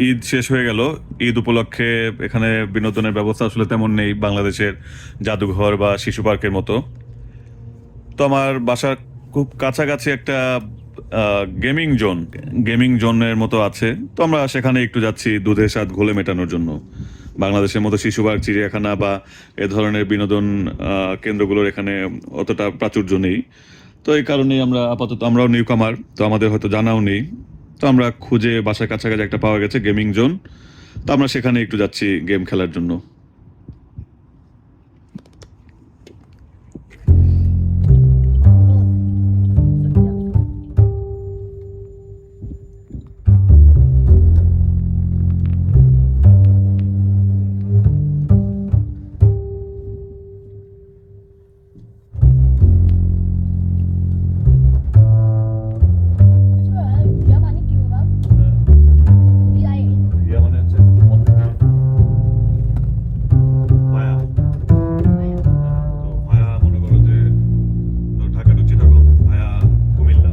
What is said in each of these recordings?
ঈদ শেষ হয়ে গেল। ঈদ উপলক্ষে এখানে বিনোদনের ব্যবস্থা আসলে তেমন নেই বাংলাদেশের জাদুঘর বা শিশু পার্কের মতো। তো আমার বাসার খুব কাছাকাছি একটা গেমিং জোনের মতো আছে। তো আমরা সেখানে একটু যাচ্ছি দুধের স্বাদ ঘোলে মেটানোর জন্য। বাংলাদেশের মতো শিশু পার্ক, চিড়িয়াখানা বা এ ধরনের বিনোদন কেন্দ্রগুলোর এখানে অতটা প্রাচুর্য নেই। তো এই কারণেই আমরাও নিউ কামার, তো আমাদের হয়তো জানাও নেই। তো আমরা খুঁজে বাসার কাছাকাছি একটা পাওয়া গেছে গেমিং জোন। তো আমরা সেখানে একটু যাচ্ছি গেম খেলার জন্য। ইয়া মানে হচ্ছে ভায়া। তো ভায়া মনে করো যে ঢাকা টু চিটাগং ভায়া কুমিল্লা,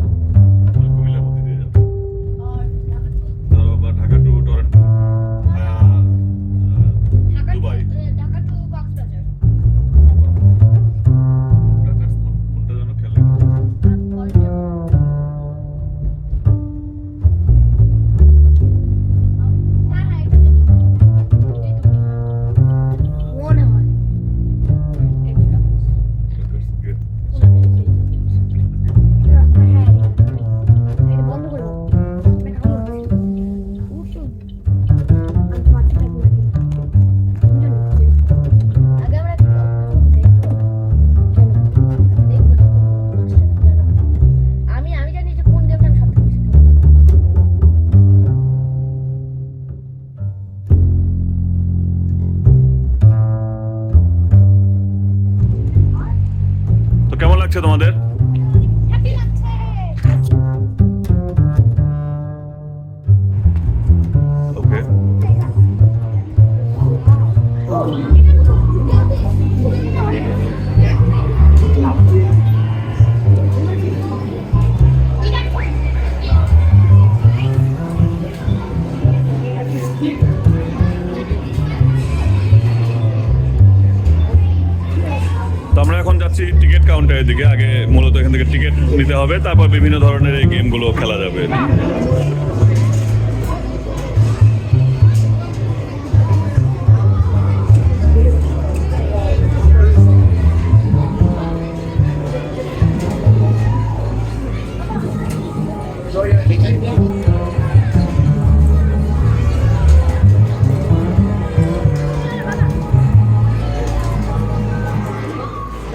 কুমিল্লার মধ্যে দিয়ে যাবে। ধরো বা ঢাকা টু টরন্টো ভায়া দুবাই। কোনটা যেন খেয়াল রেখো। আমি জানি যে কোন গেমটা আমি সবথেকে বেশি খেলি। তো কেমন লাগছে তোমাদের? হ্যাপি লাগছে। ওকে। তো আমরা এখন যাচ্ছি টিকিট কাউন্টারের দিকে। আগে মূলত এখান থেকে টিকিট নিতে হবে, তারপর বিভিন্ন ধরনের এই গেমগুলো খেলা যাবে।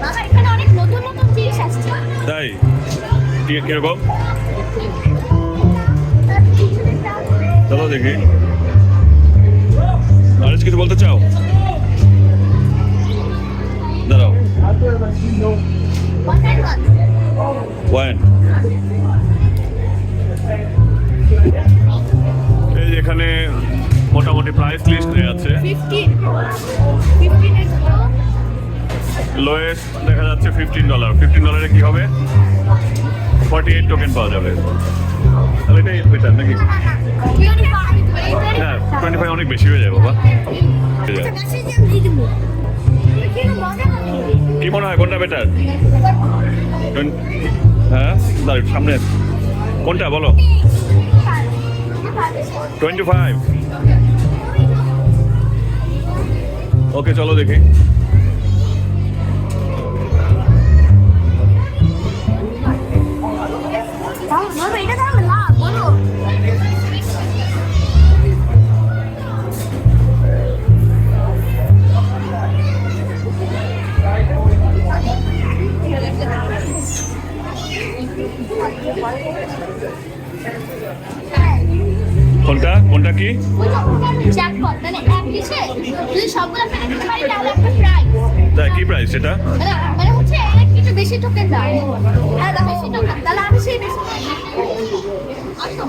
বাবা এখানে অনেক নতুন নতুন জিনিস আসছে। তাই টিকিট কিরকম? চলো দেখি। আর কিছু বলতে চাও? দাঁড়াও। ওয়ান এই যে এখানে মোটামুটি প্রাইস লিস্ট দেওয়া আছে। 15 লোয়েস্ট দেখা যাচ্ছে $15। $15 কি হবে? 48 টোকেন পাওয়া যাবে। তাহলে এটাই বেটার নাকি? হ্যাঁ, 25 অনেক বেশি হয়ে যায় বাবা। কি মনে হয় কোনটা বেটার? হ্যাঁ দাঁড়াও, সামনে কোনটা বলো? 25। ওকে চলো দেখি। এটা তাহলে লাভ বলো। কোনটা কোনটা কি? জ্যাকপট মানে এক ডিশে যদি সবগুলো পেয়ে যেতে পারি তাহলে একটা প্রাইজ। তাই কি প্রাইস সেটা? মানে হচ্ছে এক কিছু বেশি টোকেন দাও। হ্যাঁ বেশি টোকেন তাহলে আমি সেই বেশি আসো।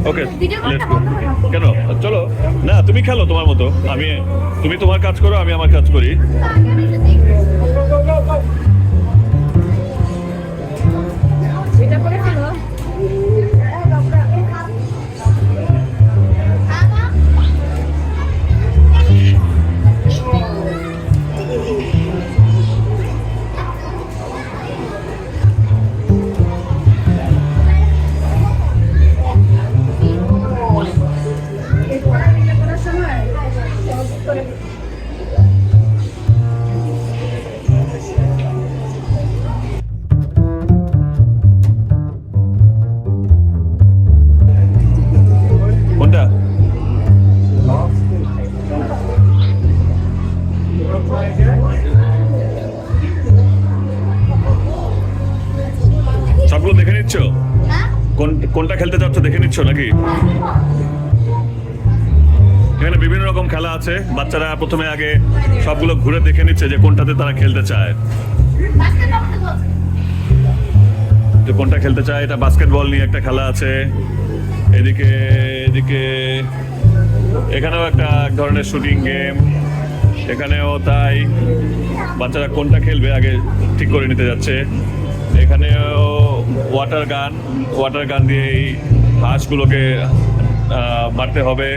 ওকে ভিডিও কলটা বন্ধ করো। কেন চলো না তুমি খেলো তোমার মতো তুমি তোমার কাজ করো আমি আমার কাজ করি এটা করে ফেলো। কোনটা সবগুলো দেখে নিচ্ছ হ্যাঁ? কোনটা খেলতে চাচ্ছ দেখে নিচ্ছ নাকি এখানে বিভিন্ন রকম খেলা আছে বাচ্চারা প্রথমে আগে সবগুলো ঘুরে দেখে নিচ্ছে যে কোনটাতে তারা খেলতে চায় বাস্কেটবল খেলো। যে কোনটা খেলতে চায় এটা বাস্কেটবল নিয়ে একটা খেলা আছে এদিকে এদিকে এখানেও একটা এক ধরনের শুটিং গেম এখানেও তাই বাচ্চারা কোনটা খেলবে আগে ঠিক করে নিতে যাচ্ছে এখানেও ওয়াটার গান দিয়ে এই হাঁসগুলোকে মারতে হবে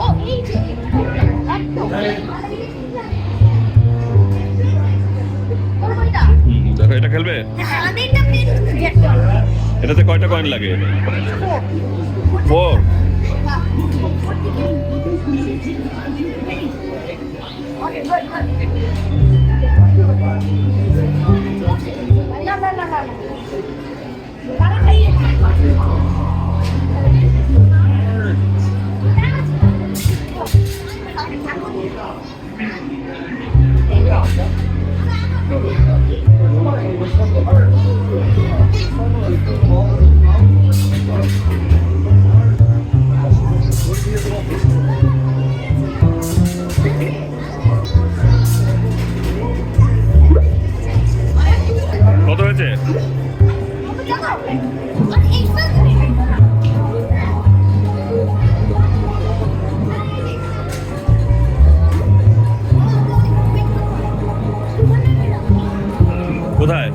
ও এই যে একদম ওর বইটা দেখো এটা খেলবে আমাদের এটা প্লেন এটাতে কয়টা কয়েন লাগে 4 না না না না আরে ভাই কত হয়েছে কোথায়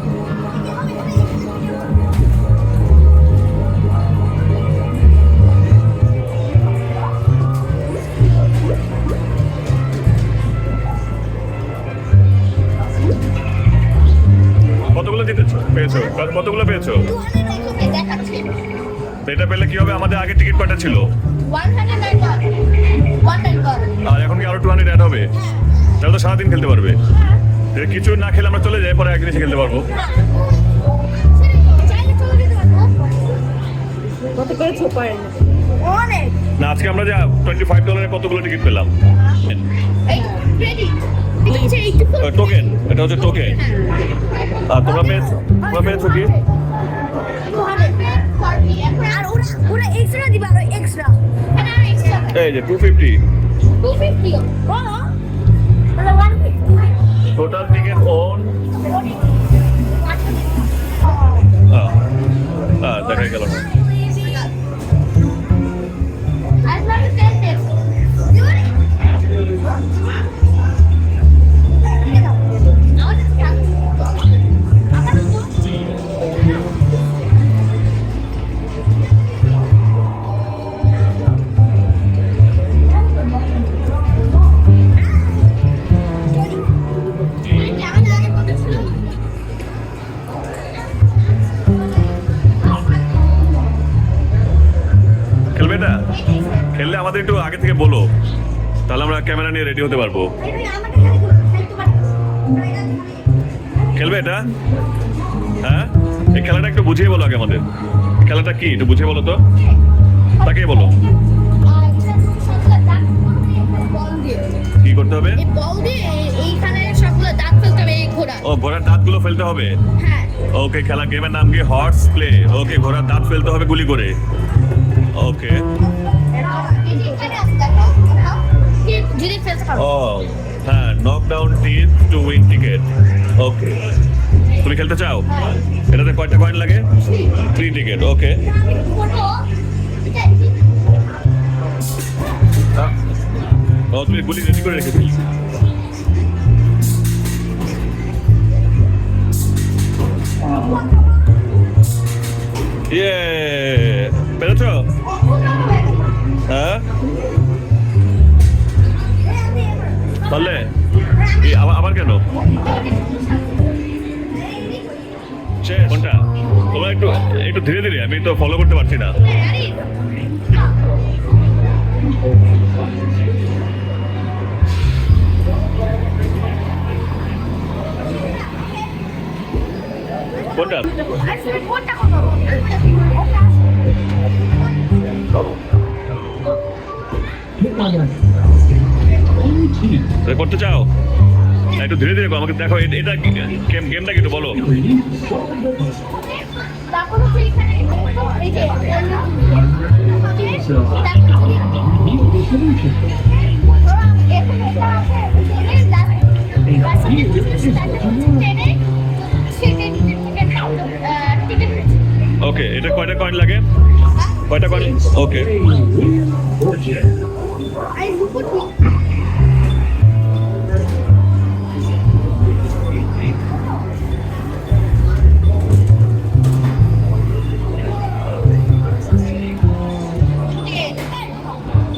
কতগুলো পেয়েছো কতগুলো পেয়েছো দেখাচ্ছে তো এটা পেলে কি হবে আমাদের আগে টিকিট কয়টা ছিল 109 আর এখন কি আরো 200 অ্যাড হবে তাহলে তো সারাদিন খেলতে পারবে এর কিছু না খেলে আমরা চলে যাই পরে একদিন এসে খেলতে পারবো কত করে ছোপায় অনেক না আজকে আমরা যা $25 কতগুলো টিকিট পেলাম এই ক্রেডিট দিচ্ছে 84 টোকেন এটা হচ্ছে টোকেন আর তোমরা পেয়েছো কি আর ওরা এক্সট্রা দিবা আর এক্সট্রা মানে আর এক্সট্রা এই যে 250 250 বলো মানে 150 টোটাল টিকেট অন দেখা গেল না খেলবে এটা খেললে আমাদের একটু আগে থেকে বলো তাহলে আমরা ক্যামেরা নিয়ে রেডি হতে পারবো খেলবে এটা হ্যাঁ এই খেলাটা একটু বুঝিয়ে বলো আগে আমাদের খেলাটা কি একটু বুঝিয়ে বলো তো তাকে বলো কি করতে হবে ও ঘোড়ার দাঁতগুলো ফেলতে হবে ওকে খেলা গেমের নাম কি হর্স প্লে ওকে ঘোড়ার দাঁত ফেলতে হবে গুলি করে ওকে ও হ্যাঁ knock down teeth to win ticket okay তুমি খেলতে চাও? এটাতে কয়টা কয়েন লাগে? 3 টিকেট। ওকে, ও তুমি গুলি রেডি করে রেখেছিস। ইয়ে, পেরেছো? হ্যাঁ, তাহলে আবার কেন? শেষ কোনটা? তোমরা একটু একটু ধীরে ধীরে, আমি তো ফলো করতে পারছি না। কোনটা? করতে চাও? একটু ধীরে ধীরে আমাকে দেখো, এটা গেমটা কি একটু বলো। ওকে, এটা কয়টা কয়েন লাগে? কয়টা কয়েন? ওকে,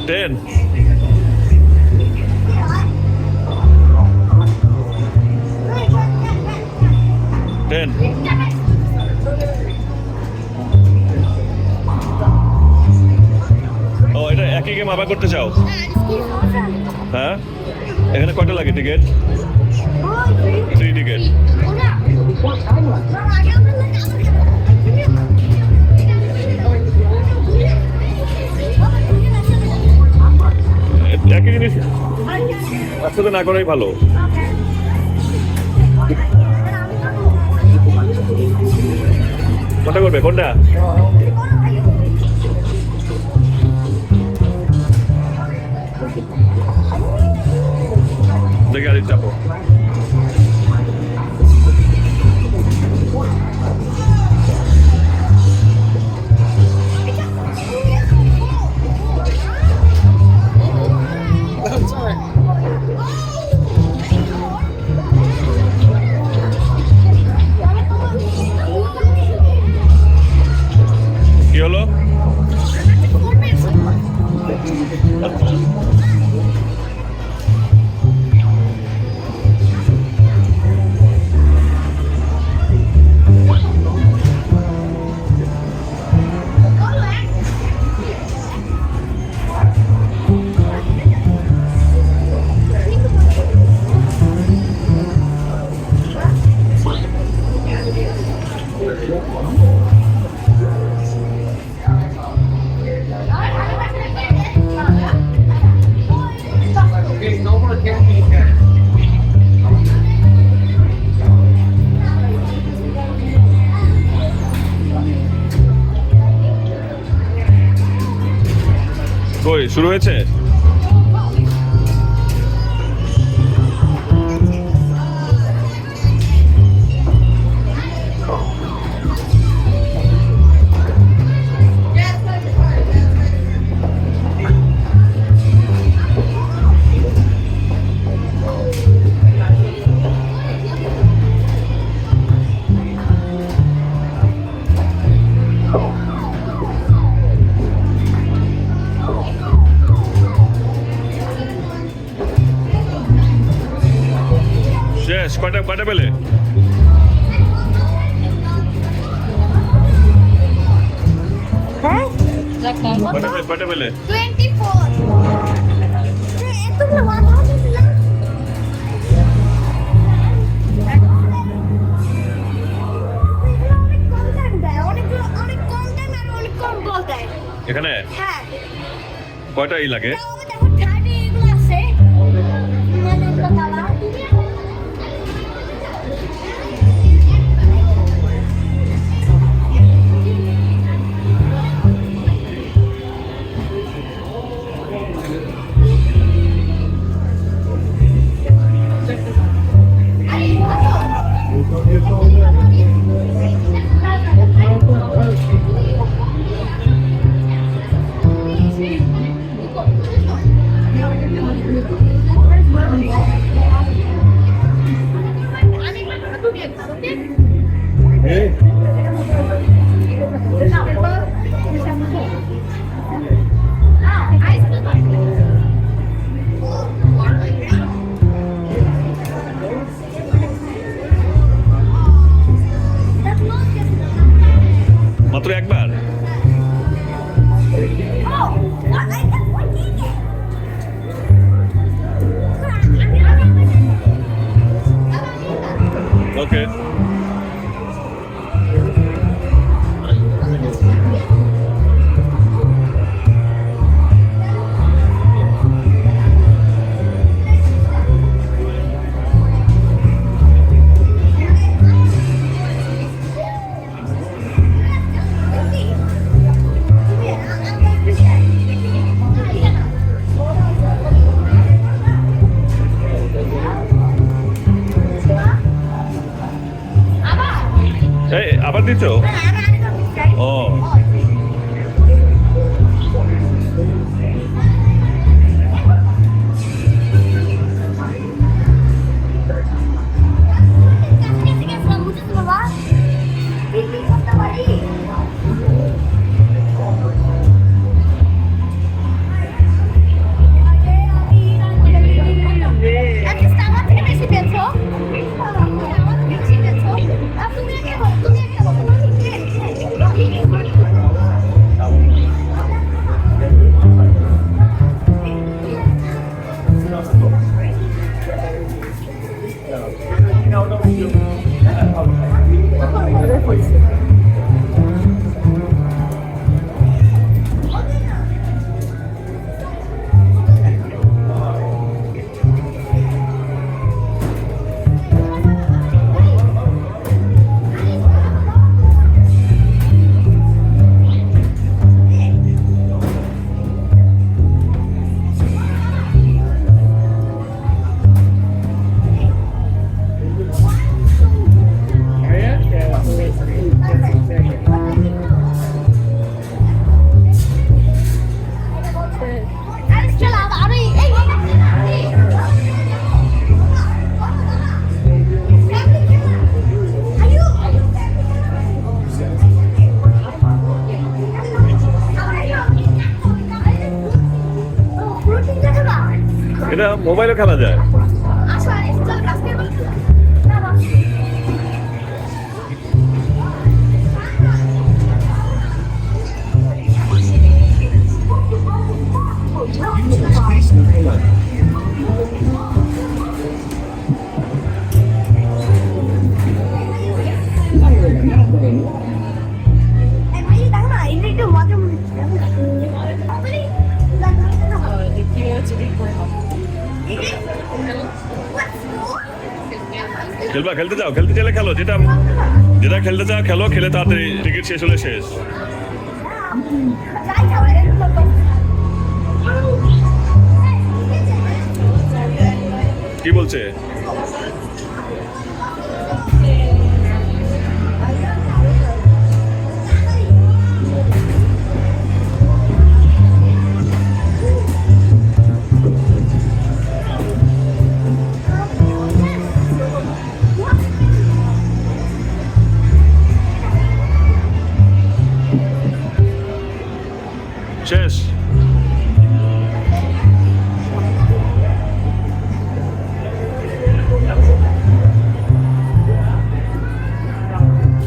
টেন। টেন। ও, এটা একই গেম আবার করতে চাও? হ্যাঁ, এখানে কয়টা লাগে টিকিট? 3 টিকিট। একই জিনিস একসাথে না করাই ভালো। কোনটা করবে? কোনটা? দেখি আর চাপো। কি হলো? কই শুরু হয়েছে? শেষ। কয়টা কয়টা পেলে? কয়টা পেলে? 24। এখানে কয়টা ই লাগে? Ay, ওকে। এই আবার দিচ্ছ? ও এটা মোবাইলে খেলা যায়। খেলবা? খেলতে যাও, খেলতে চাইলে খেলো, যেটা যেটা খেলতে চাও খেলো, খেলে তাড়াতাড়ি টিকিট শেষ হলে শেষ। কি বলছে? শেষ।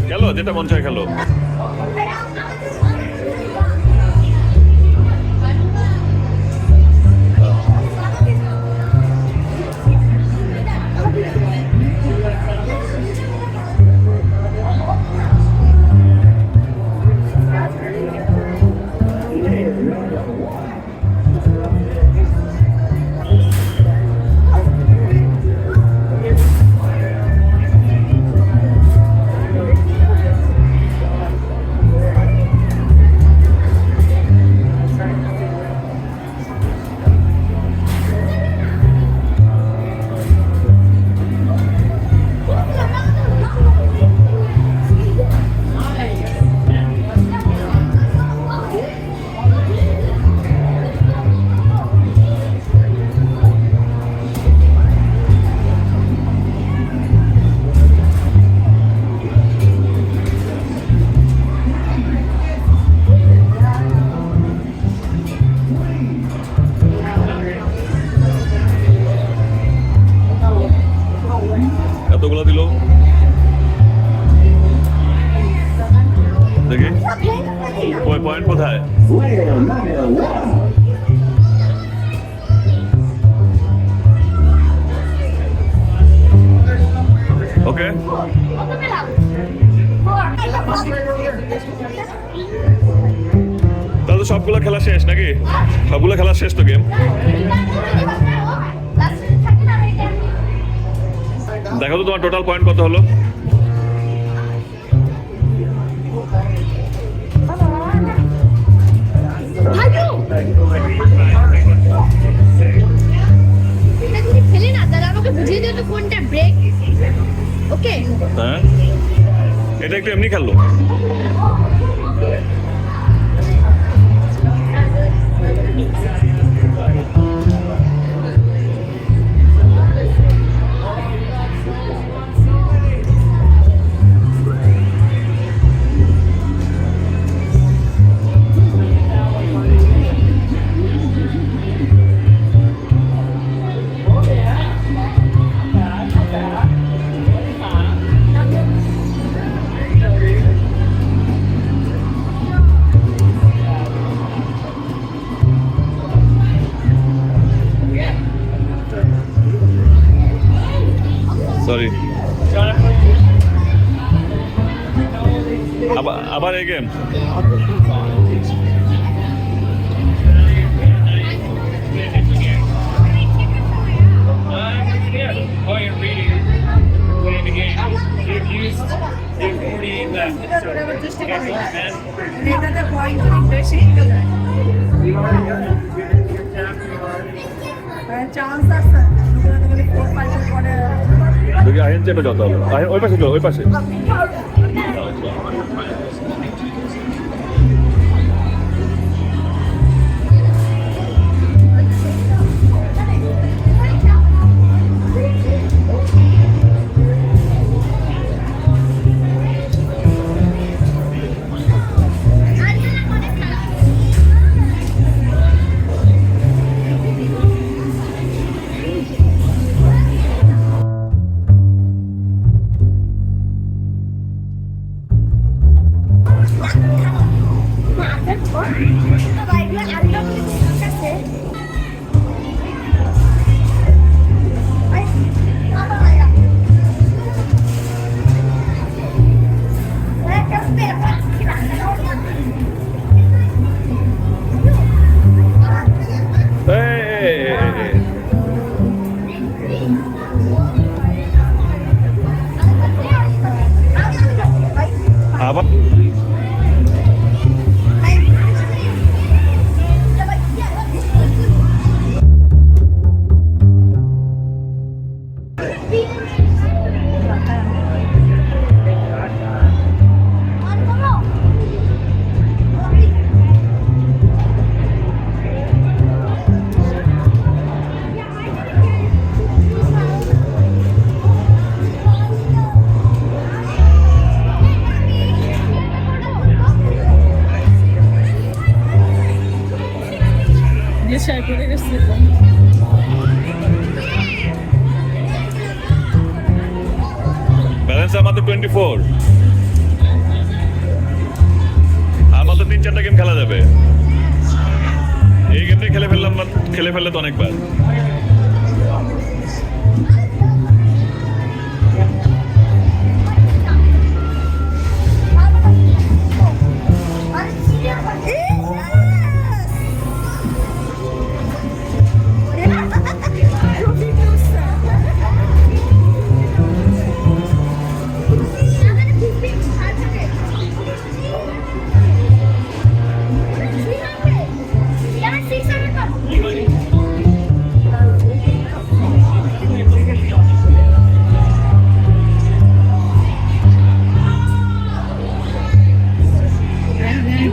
খেলো, যেটা মন চায় খেলো। এতগুলো দিল দেখি পয়েন্ট কোথায়? ওকে। ওকে কত পেলাম? 4 তাহলে তো সবগুলো খেলা শেষ নাকি? সবগুলো খেলা শেষ তো গেম। দেখো তো তোমার টোটাল পয়েন্ট কত হলো? খেলি না তাহলে আমাকে বুঝিয়ে দিও তো কোনটা ব্রেক। ওকে হ্যাঁ, এটা একটু এমনি খেললো। সরি, আবার এই game. Oh, you're reading. Winning the game. You've used. You've 48 left. So, man. এটাতে পয়েন্ট অনেক বেশি চান্স আছে ওগুলো 4-5 পরে দেখি আহিন চেপে যত হলো। আহিন ওই পাশে চলো, ওই পাশে। আবার নেশায় পড়ে গেছে ব্যালেন্স আমাদের 24। আর মাত্র 3-4টা গেম খেলা যাবে। এই গেমটাই খেলে ফেললে তো অনেকবার।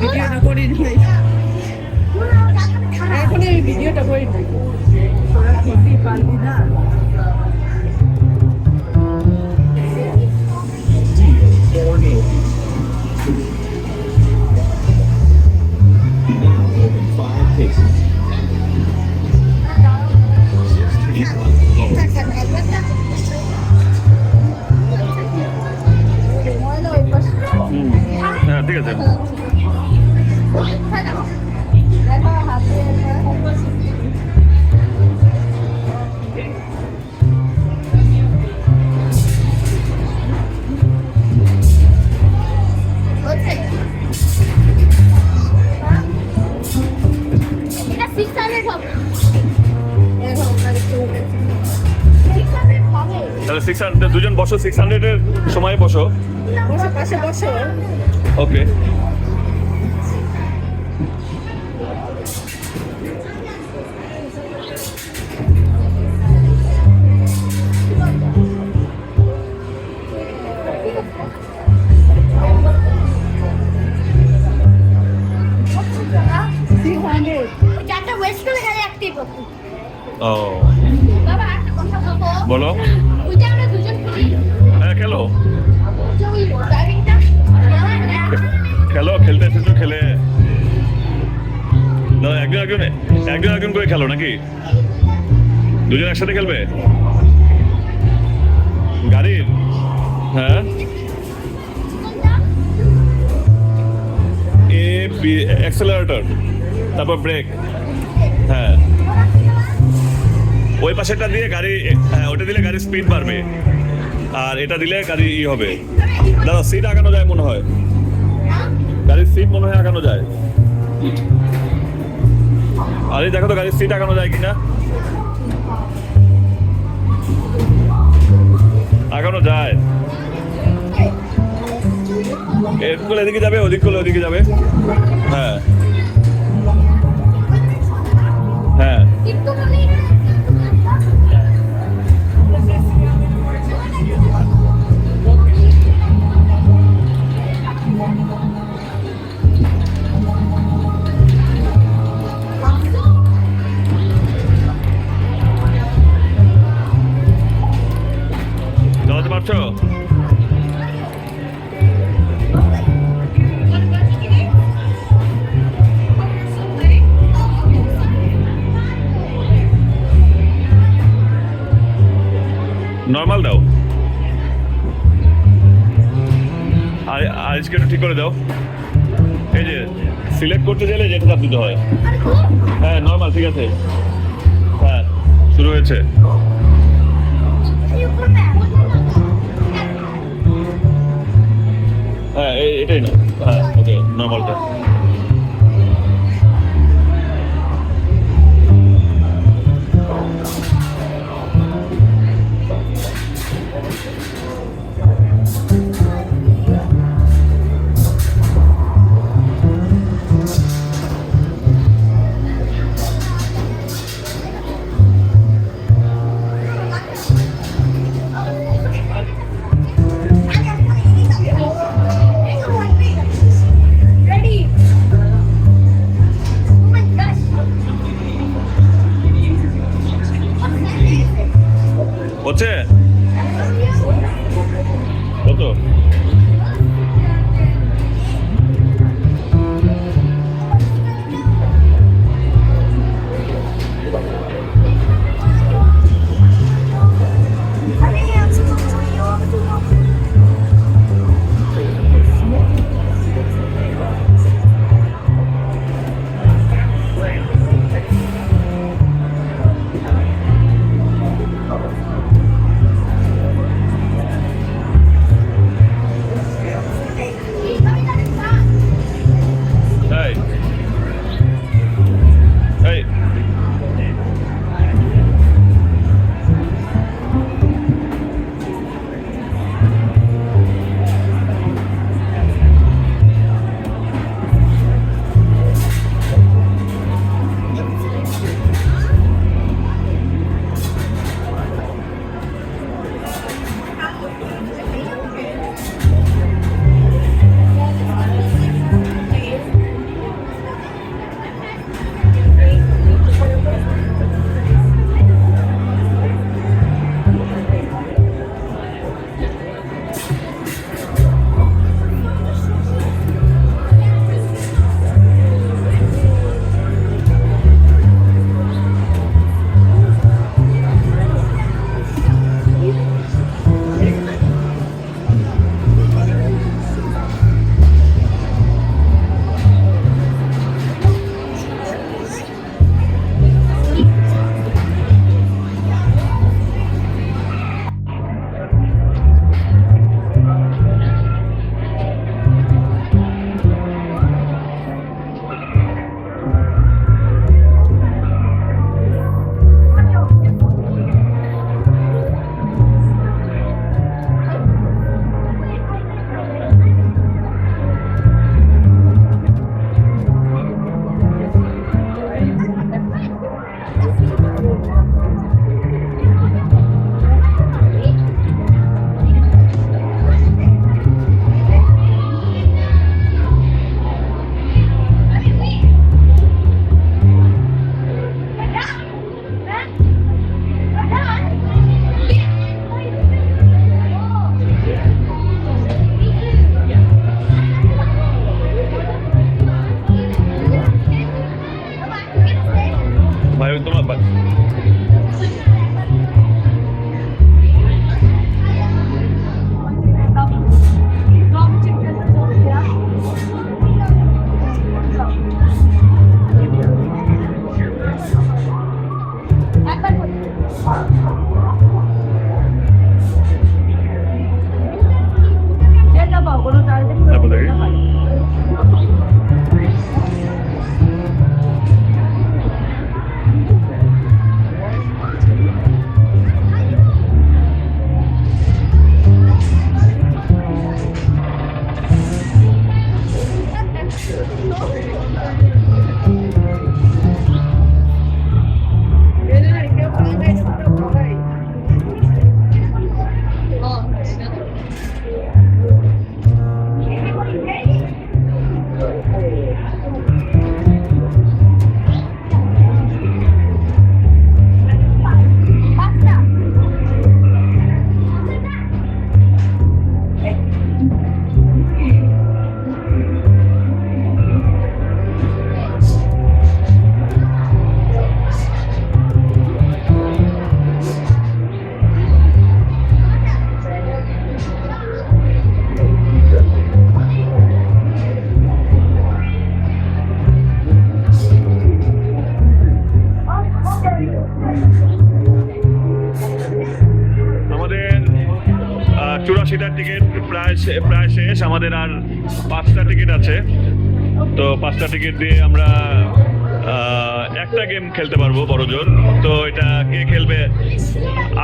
ভিডিওটা করে নিই এখন এই ভিডিওটা করে নিই তোরা খেতেই পারবি না হ্যাঁ ঠিক আছে। তাহলে 600 দুজন বসো, 600 এর সময় বসো। বসে পাশে বসো। ওকে। চারটা ওয়েস্ট করে গাড়ি একটাই করতে। ও বাবা একটা কথা বলবো। বলো। ওইটা আমরা দুজন করি। হ্যাঁ খেলো যে ওই ড্রাইভিংটা খেলো, খেলতে এসেছো, খেলে না, একজন একজন করে খেলো নাকি? দুজন একসাথে খেলবে গাড়ির? হ্যাঁ, অ্যাক্সেলারেটর, তারপর ব্রেক। হ্যাঁ, ওই পাশেরটা দিয়ে গাড়ি, হ্যাঁ ওটা দিলে গাড়ির স্পিড বাড়বে, আর এটা দিলে গাড়ি হবে। দাদা সিট আগানো যায় মনে হয়, গাড়ির সিট মনে হয় আগানো যায়। আরে দেখো তো গাড়ির সিট আগানো যায় কিনা। আগানো যায়। এরগুলো এদিকে যাবে, ওদিকগুলো ওদিকে যাবে। হ্যাঁ হ্যাঁ, কিন্তু মানে চালাতে পারছো? নর্মাল দাও, আর আজকে একটু ঠিক করে দাও। এই যে সিলেক্ট করতে চাইলে যেটা চাপ দিতে হয়। হ্যাঁ নর্মাল, ঠিক আছে। হ্যাঁ শুরু হয়েছে। হ্যাঁ এটাই না, হ্যাঁ ওকে নর্মালটা। Ready? Oh my gosh. হচ্ছে কত? 84টা টিকিট প্রায় শেষ, আমাদের আর 5টা টিকিট আছে। তো 5টা টিকিট দিয়ে আমরা একটা গেম খেলতে পারবো বড় জোর। তো এটা কে খেলবে,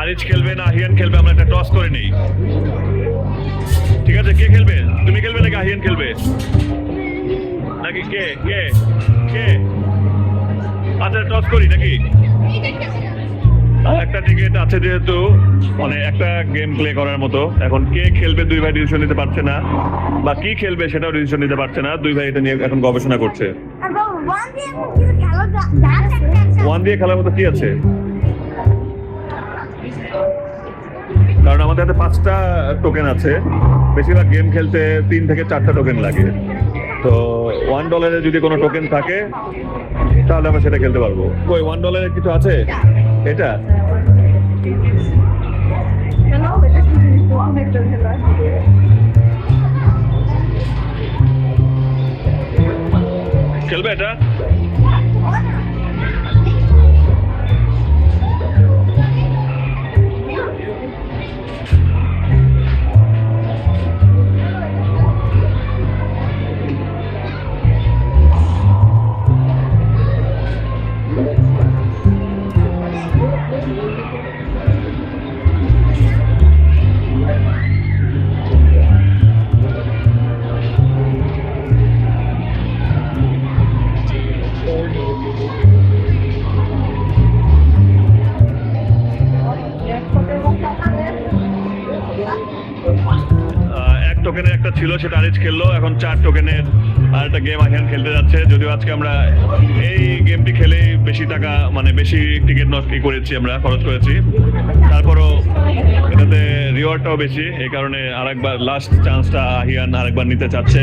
আরিজ খেলবে না আহিয়ান খেলবে, আমরা একটা টস করে নিই। ঠিক আছে, কে খেলবে? তুমি খেলবে নাকি আহিয়ান খেলবে নাকি কে কে কে? আচ্ছা টস করি নাকি? একটা টিকিট আছে যেহেতু, মানে একটা গেম প্লে করার মতো। এখন কে খেলবে দুই ভাই ডিসিশন নিতে পারছে না, বা কি খেলবে সেটাও ডিসিশন নিতে পারছে না। দুই ভাই এটা নিয়ে এখন গবেষণা করছে। ওয়ান দিয়ে খেলার মতো কি আছে? কারণ আমাদের হাতে 5টা টোকেন আছে, বেশিরভাগ গেম খেলতে 3 থেকে 4টা টোকেন লাগে। তো $1 যদি কোনো টোকেন থাকে তাহলে আমরা সেটা খেলতে পারবো। কই $1 কিছু আছে? এটা কেন এটা কি জিনিস? অনেকটা খেলা খেলবে এটা? এক টোকেনের একটা ছিল, সেটা আরিজ খেললো। এখন 4 টোকেনের আর একটা গেম আহিয়ান খেলতে যাচ্ছে। যদিও আজকে আমরা এই গেমটি খেলে বেশি টাকা, মানে বেশি টিকিট নষ্ট করেছি, আমরা খরচ করেছি। তারপরও এটাতে রিওয়ার্ডটাও বেশি, এই কারণে আরেকবার লাস্ট চান্সটা আহিয়ান আরেকবার নিতে চাচ্ছে।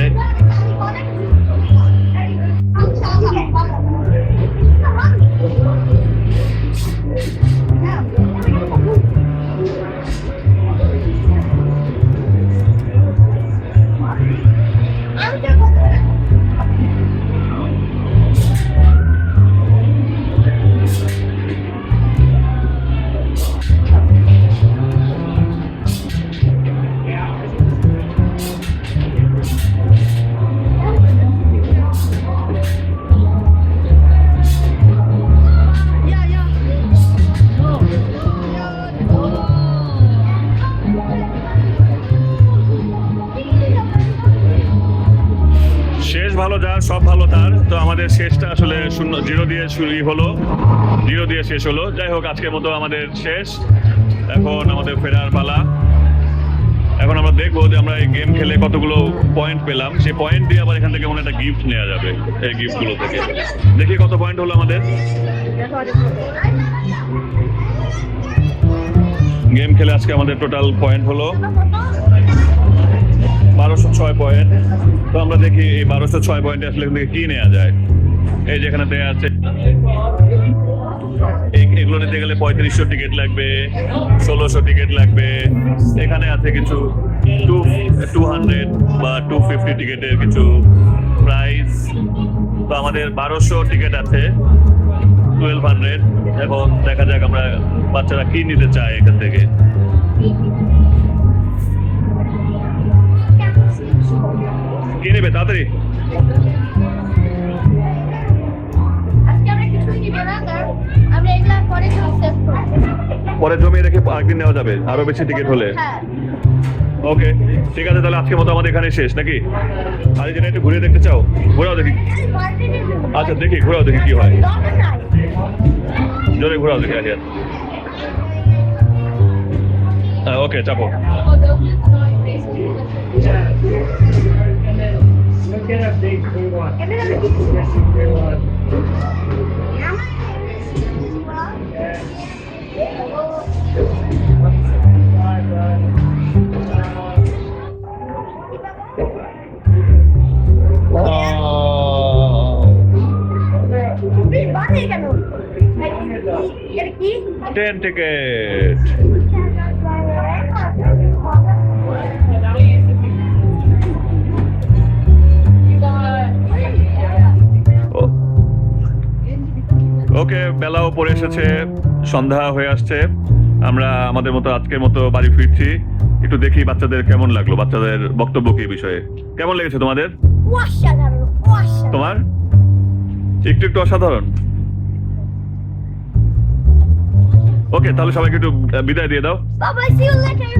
শেষ ভালো যার, সব ভালো তার। তো আমাদের শেষটা আসলে 0 দিয়ে শুরু হলো, 0 দিয়ে শেষ হলো। যাই হোক, আজকের মতো আমাদের শেষ। এখন আমাদের ফেরার পালা। এখন আমরা দেখবো যে আমরা এই গেম খেলে কতগুলো পয়েন্ট পেলাম। সেই পয়েন্ট দিয়ে আবার এখান থেকে মনে একটা গিফট নেওয়া যাবে। এই গিফটগুলো থেকে দেখি কত পয়েন্ট হলো আমাদের। গেম খেলে আজকে আমাদের টোটাল পয়েন্ট হলো 1206 পয়েন্ট। তো আমরা দেখি এই 1206 পয়েন্টে আসলে এখান থেকে কি নেওয়া যায়। এই যেখানে দেয়া আছে, এগুলো নিতে গেলে 3500 টিকিট লাগবে, 1600 টিকিট লাগবে। এখানে আছে কিছু 200 বা 250 টিকিটের কিছু প্রাইস। তো আমাদের 1200 টিকিট আছে, 1200। এখন দেখা যাক আমরা বাচ্চারা কি নিতে চায় এখান থেকে। কি নেবে তাড়াতাড়ি? পরে জমিয়ে রেখে আরেকদিন নেওয়া যাবে, আরো বেশি টিকিট হলে। ওকে, ঠিক আছে, তাহলে আজকের মতো আমাদের এখানে শেষ নাকি? আর যেটা একটু ঘুরে দেখতে চাও, ঘোরাও দেখি। আচ্ছা দেখি, ঘোরাও দেখি কি হয়। জোরে ঘোরাও দেখি। আচ্ছা হ্যাঁ, ওকে, চাপো। Look at update 41. Train ticket. Okay, বেলাও পড়ে এসেছে, সন্ধ্যা হয়ে আসছে। আমরা আমাদের মতো আজকের মতো বাড়ি ফিরছি। একটু দেখি বাচ্চাদের কেমন লাগলো, বাচ্চাদের বক্তব্য কি এই বিষয়ে, কেমন লেগেছে তোমাদের? অসাধারণ, অসাধারণ। তোমার একটু একটু অসাধারণ। ওকে, তাহলে সবাইকে একটু বিদায় দিয়ে দাও। Bye bye, see you later.